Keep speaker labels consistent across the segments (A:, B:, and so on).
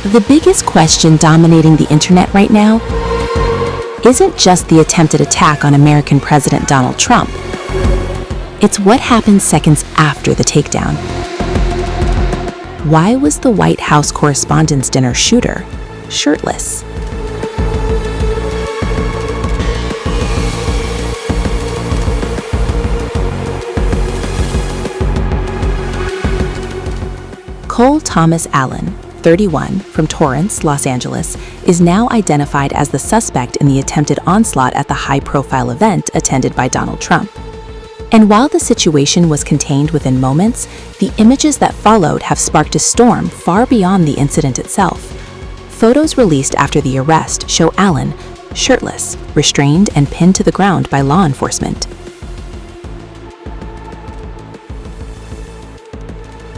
A: The biggest question dominating the internet right now isn't just the attempted attack on American President Donald Trump. It's what happened seconds after the takedown. Why was the White House Correspondents Dinner shooter shirtless? Cole Tomas Allen, 31, from Torrance, Los Angeles, is now identified as the suspect in the attempted onslaught at the high-profile event attended by Donald Trump. And while the situation was contained within moments, the images that followed have sparked a storm far beyond the incident itself. Photos released after the arrest show Allen shirtless, restrained, and pinned to the ground by law enforcement.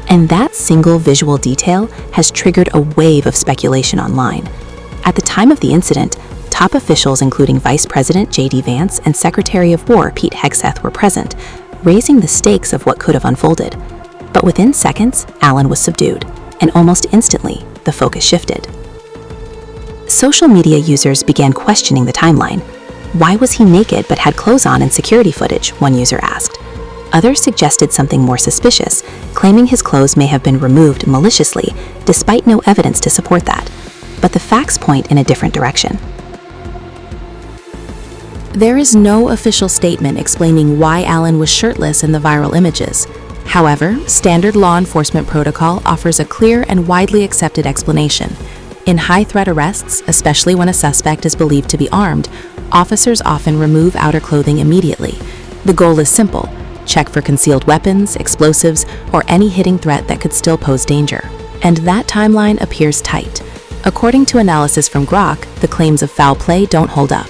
A: And that single visual detail has triggered a wave of speculation online. At the time of the incident, top officials including Vice President J.D. Vance and Secretary of War Pete Hegseth were present, raising the stakes of what could have unfolded. But within seconds, Allen was subdued, and almost instantly, the focus shifted. Social media users began questioning the timeline. Why was he naked but had clothes on in security footage, one user asked. Others suggested something more suspicious, claiming his clothes may have been removed maliciously, despite no evidence to support that. But the facts point in a different direction. There is no official statement explaining why Allen was shirtless in the viral images. However, standard law enforcement protocol offers a clear and widely accepted explanation. In high-threat arrests, especially when a suspect is believed to be armed, officers often remove outer clothing immediately. The goal is simple: check for concealed weapons, explosives, or any hidden threat that could still pose danger. And that timeline appears tight. According to analysis from Grok, the claims of foul play don't hold up.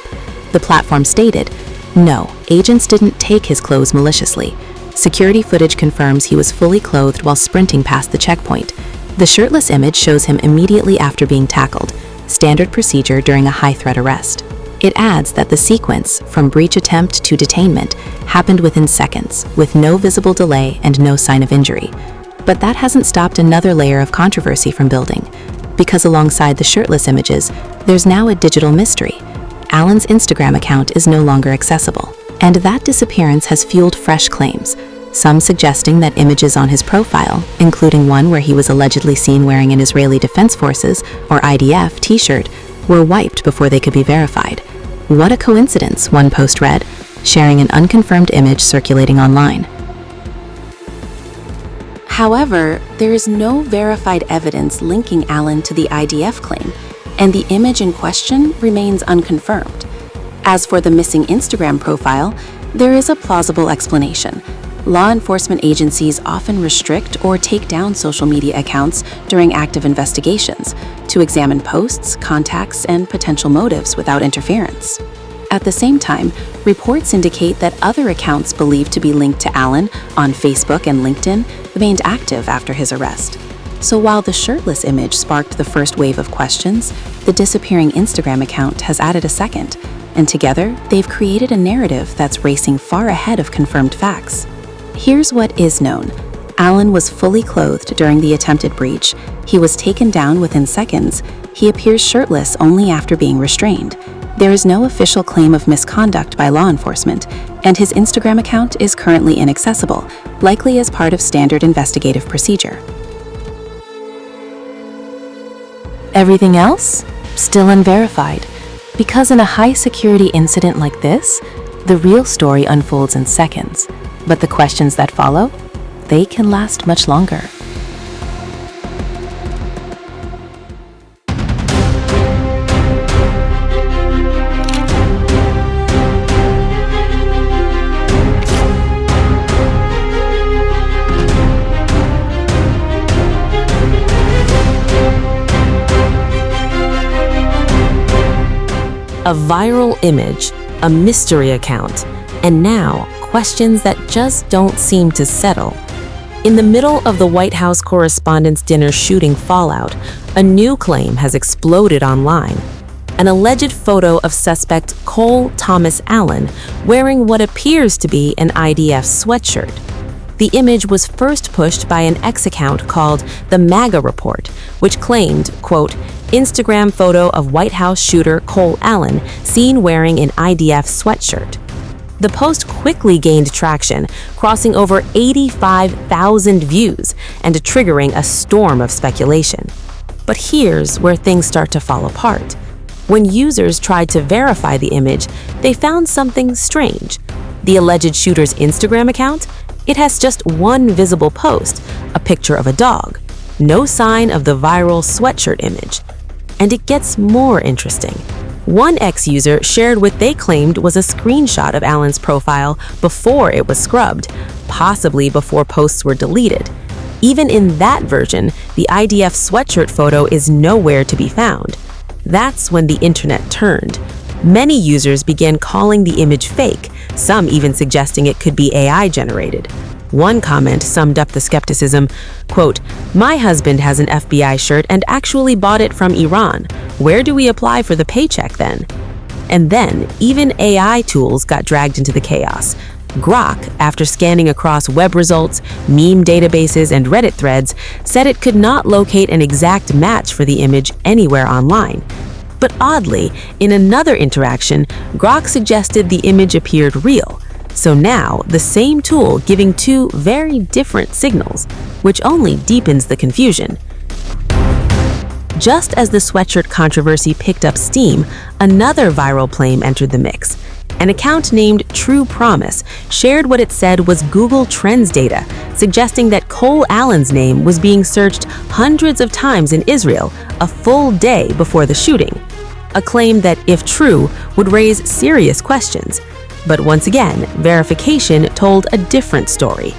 A: The platform stated, no, agents didn't take his clothes maliciously. Security footage confirms he was fully clothed while sprinting past the checkpoint. The shirtless image shows him immediately after being tackled, standard procedure during a high-threat arrest. It adds that the sequence, from breach attempt to detainment, happened within seconds, with no visible delay and no sign of injury. But that hasn't stopped another layer of controversy from building, because alongside the shirtless images, there's now a digital mystery. Allen's Instagram account is no longer accessible, and that disappearance has fueled fresh claims, some suggesting that images on his profile, including one where he was allegedly seen wearing an Israeli Defense Forces, or IDF, t-shirt, were wiped before they could be verified. What a coincidence, one post read, sharing an unconfirmed image circulating online. However, there is no verified evidence linking Allen to the IDF claim, and the image in question remains unconfirmed. As for the missing Instagram profile, there is a plausible explanation. Law enforcement agencies often restrict or take down social media accounts during active investigations to examine posts, contacts, and potential motives without interference. At the same time, reports indicate that other accounts believed to be linked to Allen on Facebook and LinkedIn remained active after his arrest. So while the shirtless image sparked the first wave of questions, the disappearing Instagram account has added a second, and together they've created a narrative that's racing far ahead of confirmed facts. Here's what is known. Allen was fully clothed during the attempted breach. He was taken down within seconds. He appears shirtless only after being restrained. There is no official claim of misconduct by law enforcement, and his Instagram account is currently inaccessible, likely as part of standard investigative procedure. Everything else? Still unverified. Because in a high-security incident like this, the real story unfolds in seconds. But the questions that follow, they can last much longer.
B: A viral image, a mystery account, and now questions that just don't seem to settle. In the middle of the White House Correspondents Dinner shooting fallout, a new claim has exploded online. An alleged photo of suspect Cole Tomas Allen wearing what appears to be an IDF sweatshirt. The image was first pushed by an X account called the MAGA Report, which claimed, quote, Instagram photo of White House shooter Cole Allen seen wearing an IDF sweatshirt. The post quickly gained traction, crossing over 85,000 views and triggering a storm of speculation. But here's where things start to fall apart. When users tried to verify the image, they found something strange. The alleged shooter's Instagram account? It has just one visible post, a picture of a dog. No sign of the viral sweatshirt image. And it gets more interesting. One X-user shared what they claimed was a screenshot of Allen's profile before it was scrubbed, possibly before posts were deleted. Even in that version, the IDF sweatshirt photo is nowhere to be found. That's when the internet turned. Many users began calling the image fake, some even suggesting it could be AI generated. One comment summed up the skepticism, quote, "My husband has an FBI shirt and actually bought it from Iran. Where do we apply for the paycheck then?" And then, even AI tools got dragged into the chaos. Grok, after scanning across web results, meme databases, and Reddit threads, said it could not locate an exact match for the image anywhere online. But oddly, in another interaction, Grok suggested the image appeared real. So now, the same tool giving two very different signals, which only deepens the confusion. Just as the sweatshirt controversy picked up steam, another viral claim entered the mix. An account named True Promise shared what it said was Google Trends data, suggesting that Cole Allen's name was being searched hundreds of times in Israel a full day before the shooting. A claim that, if true, would raise serious questions. But once again, verification told a different story.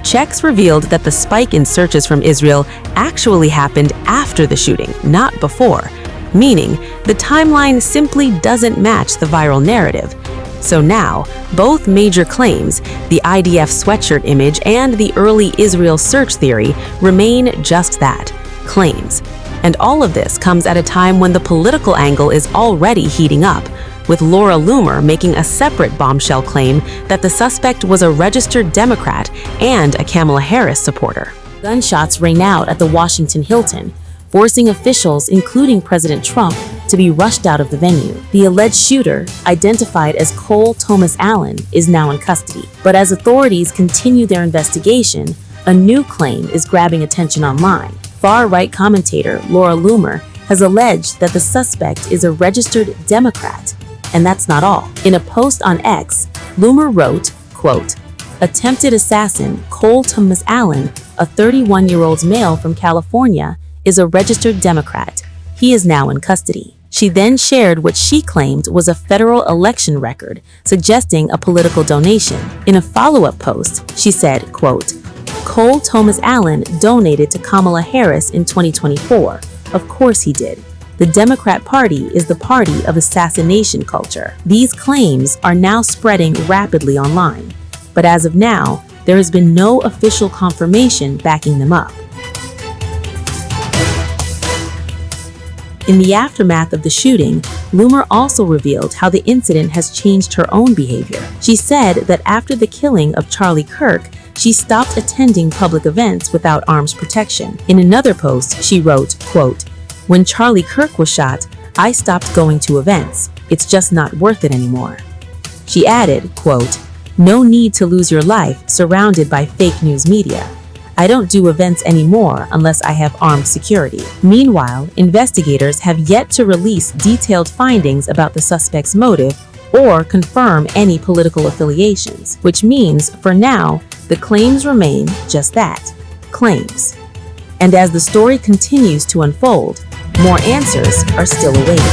B: Checks revealed that the spike in searches from Israel actually happened after the shooting, not before, meaning the timeline simply doesn't match the viral narrative. So now, both major claims, the IDF sweatshirt image and the early Israel search theory, remain just that, claims. And all of this comes at a time when the political angle is already heating up, with Laura Loomer making a separate bombshell claim that the suspect was a registered Democrat and a Kamala Harris supporter. Gunshots rang out at the Washington Hilton, forcing officials, including President Trump, to be rushed out of the venue. The alleged shooter, identified as Cole Tomas Allen, is now in custody. But as authorities continue their investigation, a new claim is grabbing attention online. Far-right commentator Laura Loomer has alleged that the suspect is a registered Democrat. And that's not all. In a post on X, Loomer wrote, quote, "Attempted assassin Cole Tomas Allen, a 31-year-old male from California, is a registered Democrat. He is now in custody." She then shared what she claimed was a federal election record, suggesting a political donation. In a follow-up post, she said, quote, "Cole Tomas Allen donated to Kamala Harris in 2024. Of course he did. The Democrat Party is the party of assassination culture." These claims are now spreading rapidly online, but as of now, there has been no official confirmation backing them up. In the aftermath of the shooting, Loomer also revealed how the incident has changed her own behavior. She said that after the killing of Charlie Kirk, she stopped attending public events without arms protection. In another post, she wrote, quote, "When Charlie Kirk was shot, I stopped going to events. It's just not worth it anymore." She added, quote, "No need to lose your life surrounded by fake news media. I don't do events anymore unless I have armed security." Meanwhile, investigators have yet to release detailed findings about the suspect's motive or confirm any political affiliations, which means, for now, the claims remain just that, claims. And as the story continues to unfold, more answers are still awaited.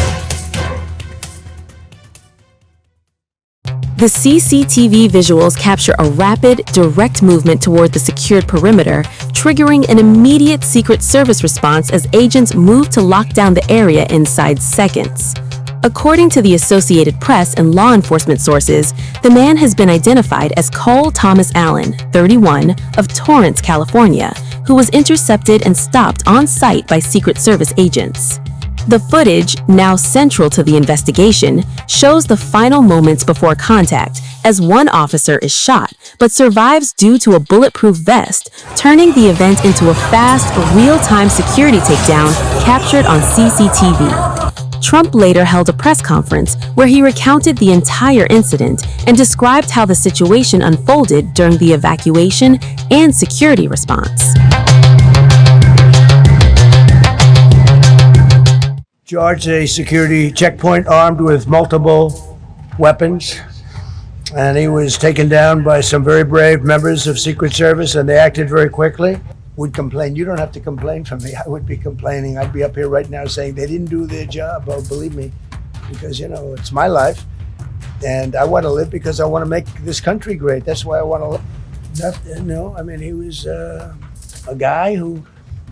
B: The CCTV visuals capture a rapid, direct movement toward the secured perimeter, triggering an immediate Secret Service response as agents move to lock down the area inside seconds. According to the Associated Press and law enforcement sources, the man has been identified as Cole Tomas Allen, 31, of Torrance, California, who was intercepted and stopped on site by Secret Service agents. The footage, now central to the investigation, shows the final moments before contact as one officer is shot but survives due to a bulletproof vest, turning the event into a fast, real-time security takedown captured on CCTV. Trump later held a press conference where he recounted the entire incident and described how the situation unfolded during the evacuation and security response.
C: Charged a security checkpoint armed with multiple weapons, and he was taken down by some very brave members of Secret Service, and they acted very quickly. Would complain. You don't have to complain for me. I would be complaining. I'd be up here right now saying they didn't do their job. Oh, believe me, because, you know, it's my life, and I want to live because I want to make this country great. That's why I want to live. I mean, he was a guy who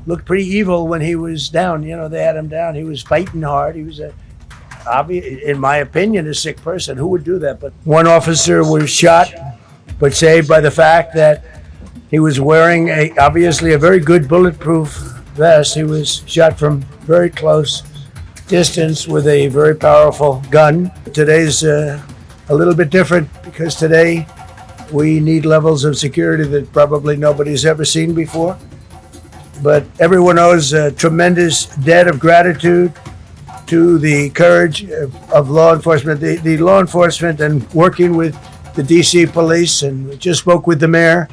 C: looked pretty evil when he was down. You know, they had him down. He was fighting hard. He was in my opinion, a sick person. Who would do that? But one officer was shot, but saved by the fact that he was wearing obviously a very good bulletproof vest. He was shot from very close distance with a very powerful gun. Today's a little bit different because today we need levels of security that probably nobody's ever seen before. But everyone owes a tremendous debt of gratitude to the courage of law enforcement, the law enforcement, and working with the DC police, and just spoke with the mayor.